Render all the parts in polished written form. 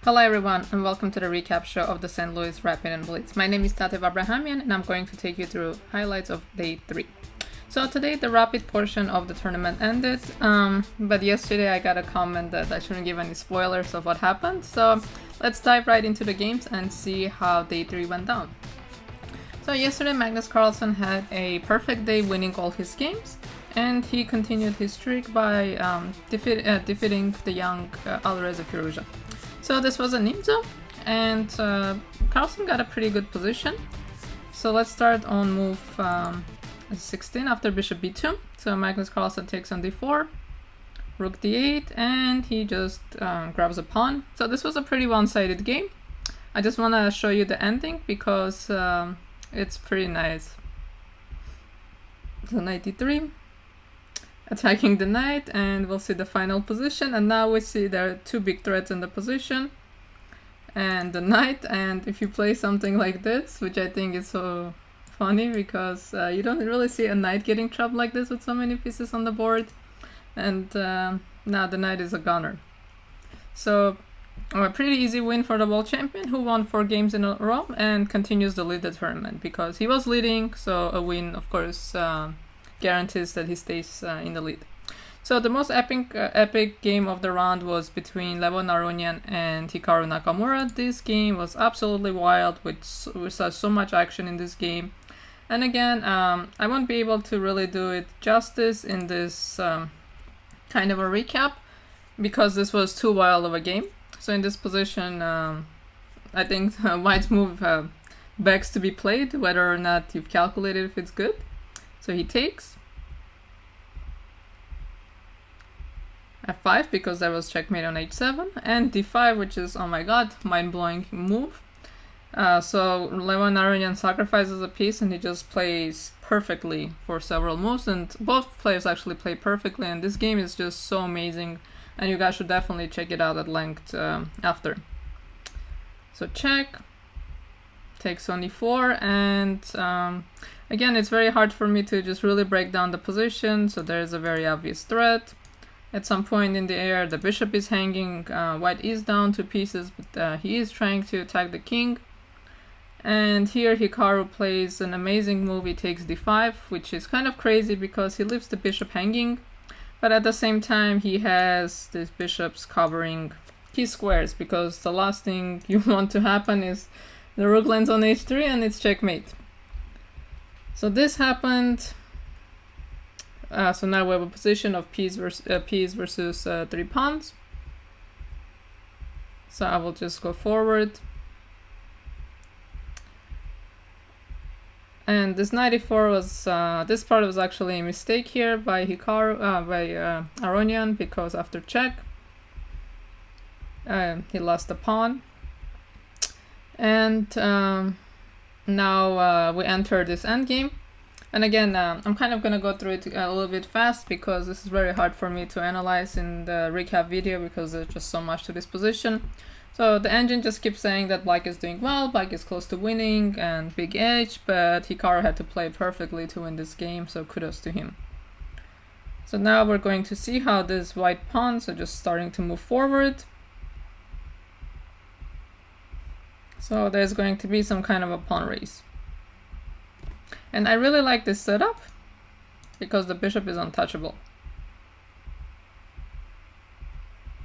Hello everyone and welcome to the recap show of the Saint Louis Rapid Blitz. My name is Tatev Abrahamyan and I'm going to take you through highlights of day 3. So today the rapid portion of the tournament ended, but yesterday I got a comment that I shouldn't give any spoilers of what happened. So let's dive right into the games and see how day 3 went down. So yesterday Magnus Carlsen had a perfect day, winning all his games, and he continued his streak by defeating the young Alireza Firouzja. So this was a Nimzo, and Carlsen got a pretty good position. So let's start on move 16 after bishop b2. So Magnus Carlsen takes on d4, rook d8, and he just grabs a pawn. So this was a pretty one-sided game. I just want to show you the ending because it's pretty nice. So knight d3, attacking the knight, and we'll see the final position. And now we see there are two big threats in the position and the knight. And if you play something like this, which I think is so funny because you don't really see a knight getting trapped like this with so many pieces on the board, and now the knight is a gunner. So a pretty easy win for the world champion, who won 4 games in a row and continues to lead the tournament because he was leading, so a win of course guarantees that he stays in the lead. So the most epic game of the round was between Levon Aronian and Hikaru Nakamura. This game was absolutely wild, we saw so much action in this game. And again, I won't be able to really do it justice in this kind of a recap because this was too wild of a game. So in this position, I think White's move begs to be played, whether or not you've calculated if it's good. So he takes f5 because there was checkmate on h7, and d5, which is, oh my god, mind-blowing move. So Levon Aronian sacrifices a piece and he just plays perfectly for several moves, and both players actually play perfectly, and this game is just so amazing and you guys should definitely check it out at length after. So check, takes on e4, and again, it's very hard for me to just really break down the position, so there's a very obvious threat. At some point in the air, the bishop is hanging, white is down 2 pieces, but he is trying to attack the king. And here Hikaru plays an amazing move, he takes d5, which is kind of crazy because he leaves the bishop hanging, but at the same time he has these bishops covering his squares, because the last thing you want to happen is the rook lands on h3 and it's checkmate. So this happened. So now we have a position of piece versus 3 pawns. So I will just go forward. And this knight e4 was, this part was actually a mistake here by Aronian, because after check, he lost the pawn. And now we enter this endgame. And again, I'm kind of going to go through it a little bit fast because this is very hard for me to analyze in the recap video because there's just so much to this position. So the engine just keeps saying that black is doing well, black is close to winning, and big edge, but Hikaru had to play perfectly to win this game, so kudos to him. So now we're going to see how this white pawn, so just starting to move forward. So there's going to be some kind of a pawn race. And I really like this setup because the bishop is untouchable.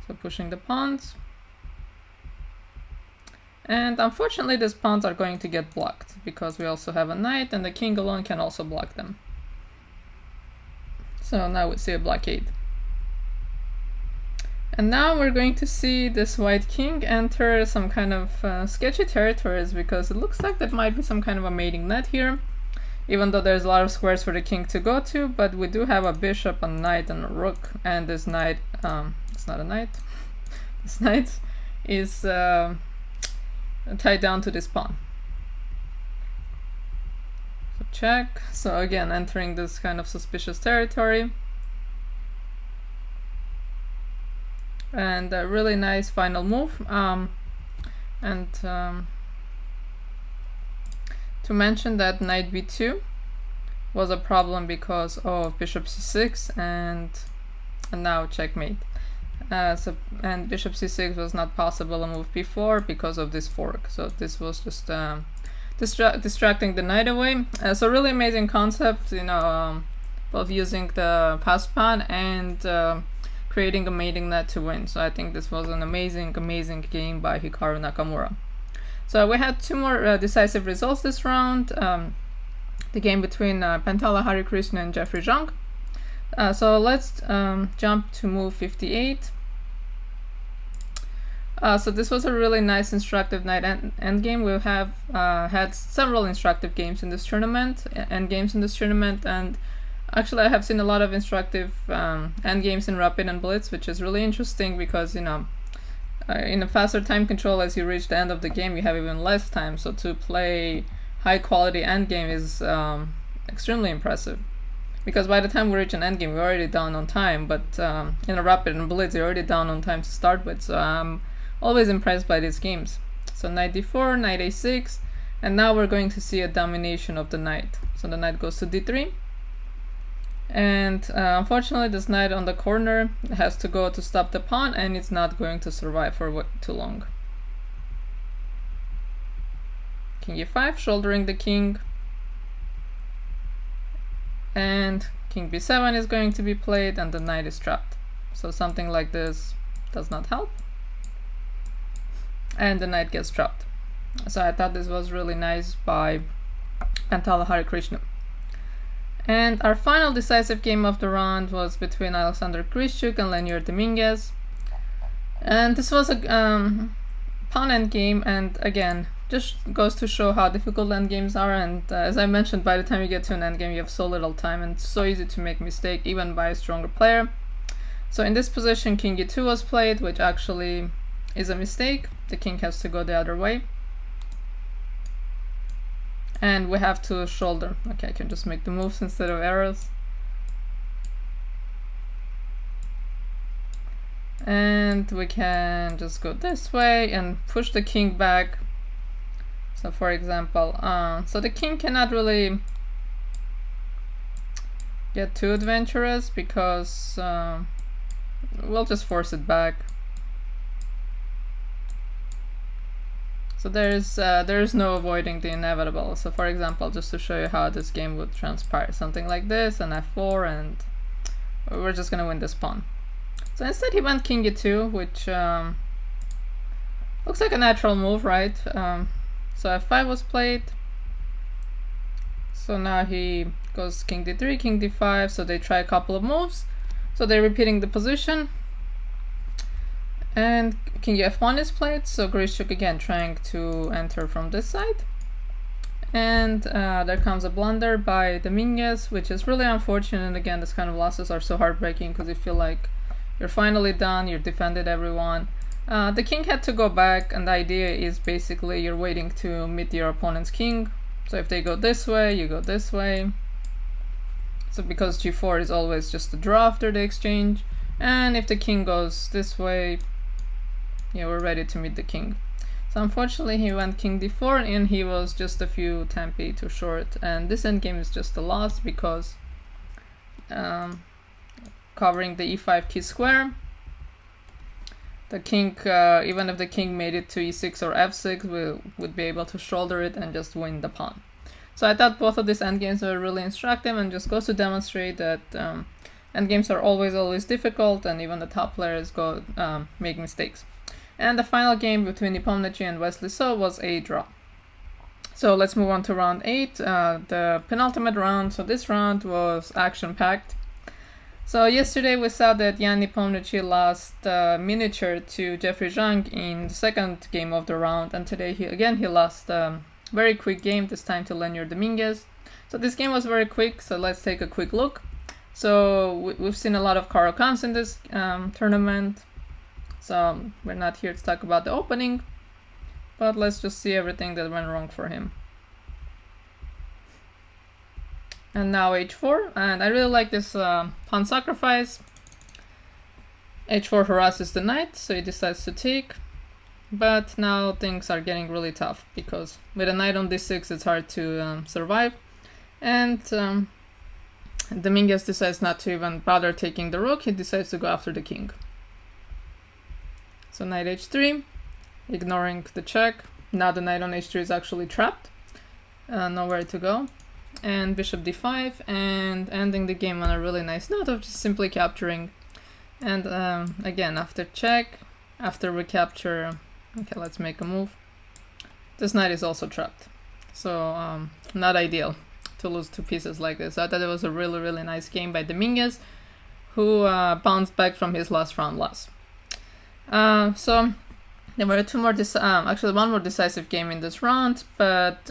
So pushing the pawns. And unfortunately these pawns are going to get blocked because we also have a knight and the king alone can also block them. So now we see a blockade. And now we're going to see this white king enter some kind of sketchy territories, because it looks like that might be some kind of a mating net here. Even though there's a lot of squares for the king to go to, but we do have a bishop, a knight, and a rook, and this knight, it's not a knight, this knight is tied down to this pawn. So check, so again entering this kind of suspicious territory. And a really nice final move, to mention that knight b2 was a problem because of bishop c6 and now checkmate. And bishop c6 was not possible to move before because of this fork. So this was just distracting the knight away. So really amazing concept, you know, both using the pass pawn and creating a mating net to win. So I think this was an amazing game by Hikaru Nakamura. So we had two more decisive results this round. The game between Pentala Harikrishna and Jeffrey Zhang. So let's jump to move 58. So this was a really nice instructive knight endgame. We have had several instructive games in this tournament, endgames in this tournament, and actually I have seen a lot of instructive endgames in Rapid and Blitz, which is really interesting because, you know, in a faster time control, as you reach the end of the game, you have even less time. So to play high quality endgame is extremely impressive. Because by the time we reach an endgame, we're already down on time, but in a Rapid and Blitz, you're already down on time to start with, so I'm always impressed by these games. So knight d4, knight a6, and now we're going to see a domination of the knight. So the knight goes to d3, and unfortunately this knight on the corner has to go to stop the pawn, and it's not going to survive for too long. King e5, shouldering the king. And king b7 is going to be played, and the knight is trapped. So something like this does not help, and the knight gets trapped. So I thought this was really nice by Pentala Harikrishna. And our final decisive game of the round was between Alexander Grischuk and Levon Dominguez. And this was a pawn end game, and again, just goes to show how difficult endgames are, and as I mentioned, by the time you get to an endgame you have so little time and it's so easy to make mistake even by a stronger player. So in this position king e2 was played, which actually is a mistake. The king has to go the other way, and we have to shoulder. Okay, I can just make the moves instead of arrows. And we can just go this way and push the king back. So for example, so the king cannot really get too adventurous because we'll just force it back. So there's no avoiding the inevitable. So for example, just to show you how this game would transpire, something like this, and f4, and we're just gonna win this pawn. So instead he went king e2, which looks like a natural move, right? So f5 was played. So now he goes king d3, king d5, so they try a couple of moves. So they're repeating the position. And king f1 is played, so Grischuk again trying to enter from this side. And there comes a blunder by Dominguez, which is really unfortunate. And again, this kind of losses are so heartbreaking because you feel like you're finally done, you've defended everyone. The king had to go back, and the idea is basically you're waiting to meet your opponent's king. So if they go this way, you go this way. So because g4 is always just a draw after the exchange, and if the king goes this way, yeah, we're ready to meet the king. So unfortunately he went king d4, and he was just a few tempi too short, and this endgame is just a loss because covering the e5 key square, the king, even if the king made it to e6 or f6, we would be able to shoulder it and just win the pawn. So I thought both of these endgames were really instructive, and just goes to demonstrate that endgames are always difficult, and even the top players make mistakes. And the final game between Nepomniachtchi and Wesley So was a draw. So let's move on to round 8, the penultimate round. So this round was action-packed. So yesterday we saw that Jan Nepomniachtchi lost miniature to Jeffrey Zhang in the second game of the round, and today he lost a very quick game, this time to Levon Dominguez. So this game was very quick, so let's take a quick look. So we've seen a lot of Caro-Kanns in this tournament, so we're not here to talk about the opening, but let's just see everything that went wrong for him. And now h4, and I really like this pawn sacrifice. h4 harasses the knight, so he decides to take. But now things are getting really tough, because with a knight on d6 it's hard to survive. And Dominguez decides not to even bother taking the rook, he decides to go after the king. So knight h3, ignoring the check. Now the knight on h3 is actually trapped, nowhere to go. And bishop d5, and ending the game on a really nice note of just simply capturing. And again, after check, after recapture, okay, let's make a move. This knight is also trapped, so not ideal to lose two pieces like this. I thought it was a really nice game by Dominguez, who bounced back from his last round loss. So there were two more, actually one more decisive game in this round, but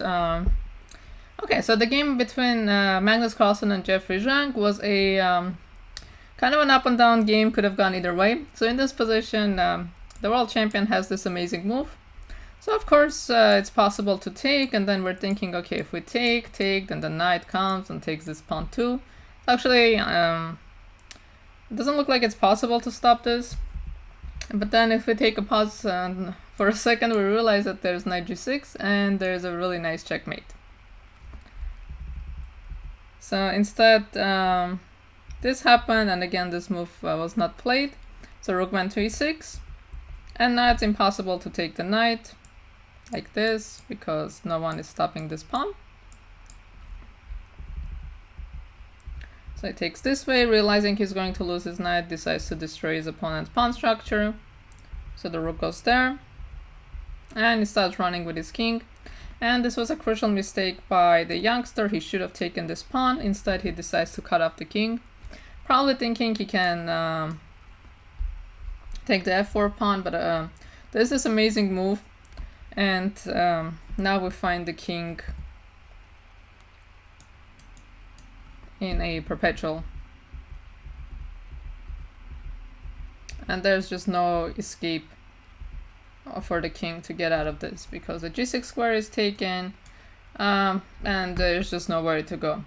okay, so the game between Magnus Carlsen and Jeffrey Zhang was a kind of an up and down game, could have gone either way. So in this position, the world champion has this amazing move. So of course it's possible to take, and then we're thinking, okay, if we take, then the knight comes and takes this pawn too. Actually, it doesn't look like it's possible to stop this. But then if we take a pause for a second, we realize that there's knight g6 and there's a really nice checkmate. So instead, this happened, and again this move was not played. So rook went to e6, and now it's impossible to take the knight like this because no one is stopping this pawn. So he takes this way, realizing he's going to lose his knight, decides to destroy his opponent's pawn structure. So the rook goes there, and he starts running with his king. And this was a crucial mistake by the youngster. He should have taken this pawn. Instead, he decides to cut off the king, probably thinking he can take the f4 pawn, but there's this amazing move, and now we find the king in a perpetual, and there's just no escape for the king to get out of this because the g6 square is taken, and there's just nowhere to go.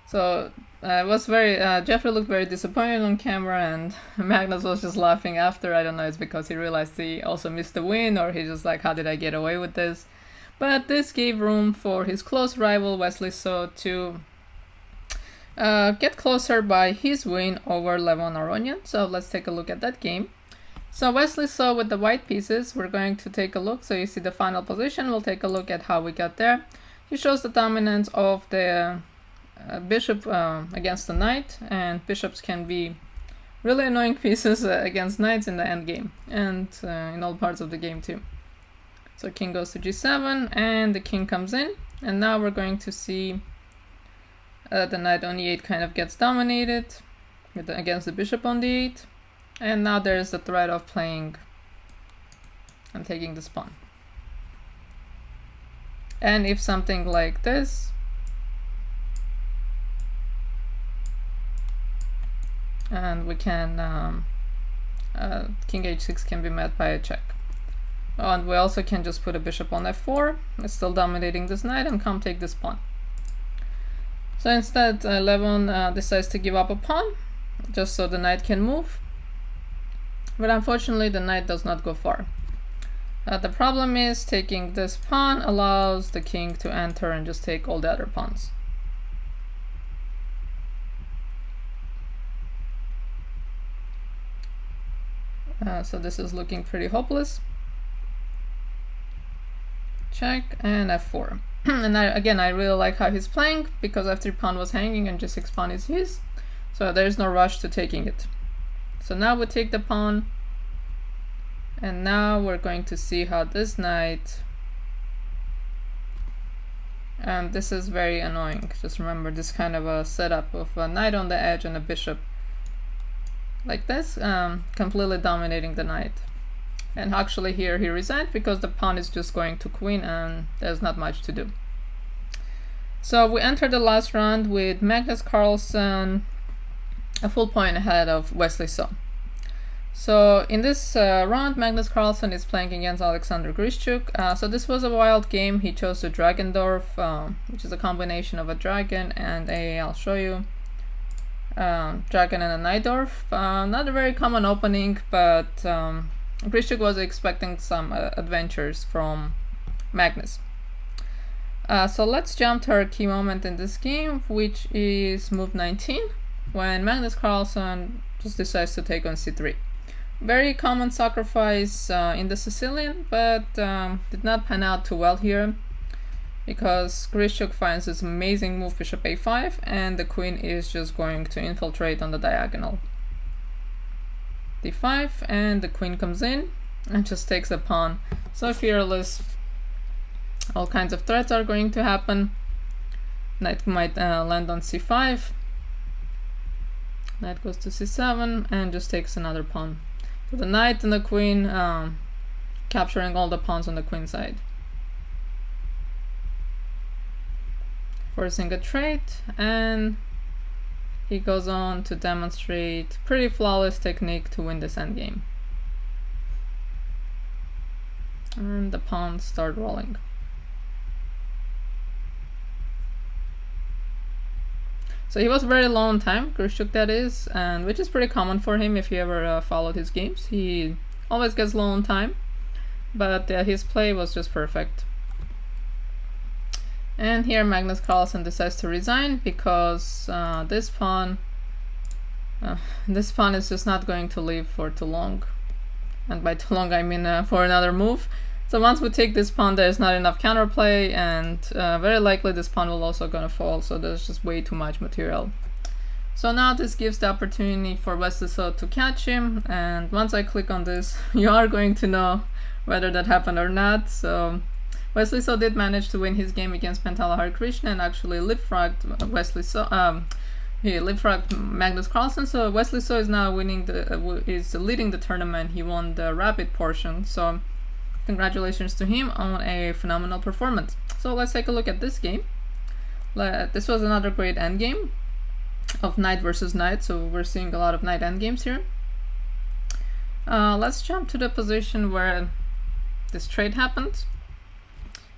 So it was very Jeffrey looked very disappointed on camera, and Magnus was just laughing after. I don't know, it's because he realized he also missed the win, or he's just like, how did I get away with this? But this gave room for his close rival Wesley So to get closer by his win over Levon Aronian. So let's take a look at that game. So Wesley So with the white pieces, we're going to take a look. So you see the final position. We'll take a look at how we got there. He shows the dominance of the bishop against the knight, and bishops can be really annoying pieces against knights in the end game and in all parts of the game too. So king goes to g7, and the king comes in, and now we're going to see the knight on e8 kind of gets dominated against the bishop on d8, and now there's the threat of playing and taking this pawn. And if something like this, and we can king h6 can be met by a check. Oh, and we also can just put a bishop on f4. It's still dominating this knight, and come take this pawn. So instead, Levon decides to give up a pawn just so the knight can move, but unfortunately the knight does not go far. The problem is taking this pawn allows the king to enter and just take all the other pawns. So this is looking pretty hopeless. Check and f4. And again, I really like how he's playing because f3 pawn was hanging and g6 pawn is his. So there's no rush to taking it. So now we take the pawn. And now we're going to see how this knight, and this is very annoying. Just remember this kind of a setup of a knight on the edge and a bishop like this, completely dominating the knight. And actually here he resigned because the pawn is just going to queen and there's not much to do. So we enter the last round with Magnus Carlsen a full point ahead of Wesley So. So in this round, Magnus Carlsen is playing against Alexander Grischuk. So this was a wild game. He chose the Dragendorf, which is a combination of a dragon and I'll show you, dragon and a Najdorf. Not a very common opening, but Grischuk was expecting some adventures from Magnus. So let's jump to our key moment in this game, which is move 19, when Magnus Carlsen just decides to take on c3. Very common sacrifice in the Sicilian, but did not pan out too well here, because Grischuk finds this amazing move bishop a5, and the queen is just going to infiltrate on the diagonal. d5, and the queen comes in and just takes the pawn. So fearless. All kinds of threats are going to happen. Knight might land on c5. Knight goes to c7 and just takes another pawn. So the knight and the queen capturing all the pawns on the queen side. Forcing a trade, and he goes on to demonstrate pretty flawless technique to win this endgame. And the pawns start rolling. So he was very low on time, Grischuk that is, and which is pretty common for him if you ever followed his games. He always gets low on time, but his play was just perfect. And here Magnus Carlsen decides to resign because this pawn is just not going to live for too long. And by too long I mean for another move. So once we take this pawn, there's not enough counterplay, and very likely this pawn will also gonna fall, so there's just way too much material. So now this gives the opportunity for Wesley So to catch him, and once I click on this, you are going to know whether that happened or not. So Wesley So did manage to win his game against Pentala Harikrishna and actually leapfrogged Wesley So. He leapfrogged Magnus Carlsen, so Wesley So is now winning is leading the tournament. He won the rapid portion, so congratulations to him on a phenomenal performance. So let's take a look at this game. This was another great endgame of knight versus knight, so we're seeing a lot of knight endgames here. Let's jump to the position where this trade happens,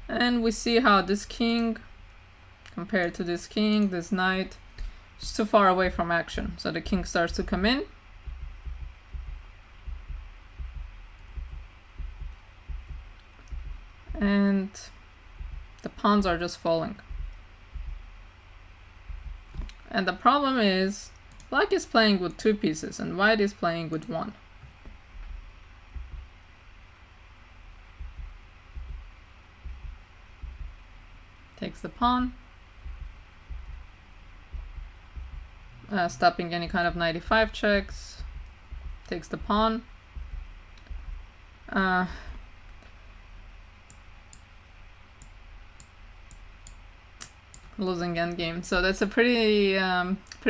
and we see how this king compared to this king, this knight is too far away from action, so the king starts to come in. And the pawns are just falling. And the problem is, black is playing with 2 pieces and white is playing with 1. Takes the pawn. Stopping any kind of knight e5 checks. Takes the pawn. Losing endgame. So that's a pretty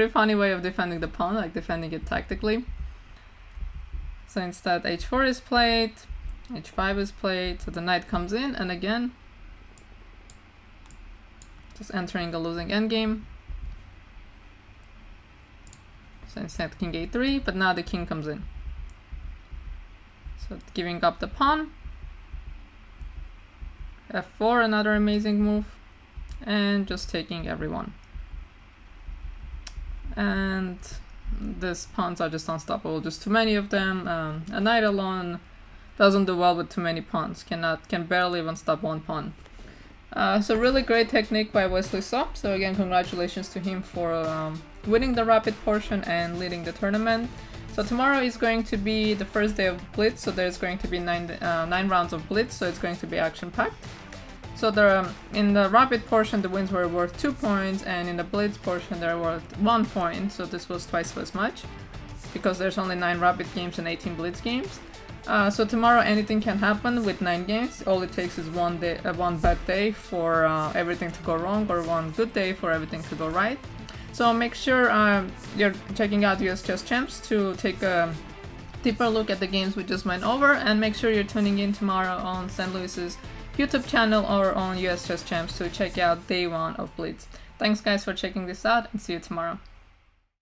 funny way of defending the pawn, like defending it tactically. So instead h4 is played, h5 is played, so the knight comes in, and again just entering a losing endgame. So instead king a3, but now the king comes in. So giving up the pawn. f4, another amazing move. And just taking everyone. And these pawns are just unstoppable, just too many of them. A knight alone doesn't do well with too many pawns, can barely even stop one pawn. So really great technique by Wesley So. So again, congratulations to him for winning the rapid portion and leading the tournament. So tomorrow is going to be the first day of Blitz, so there's going to be 9 rounds of Blitz, so it's going to be action-packed. So in the rapid portion, the wins were worth 2 points, and in the Blitz portion, they're worth 1 point. So this was twice as much, because there's only 9 rapid games and 18 Blitz games. So tomorrow, anything can happen with 9 games. All it takes is one bad day for everything to go wrong, or one good day for everything to go right. So make sure you're checking out US Chess Champs to take a deeper look at the games we just went over, and make sure you're tuning in tomorrow on Saint Louis's YouTube channel or on US Chess Champs to check out day 1 of Blitz. Thanks guys for checking this out, and see you tomorrow.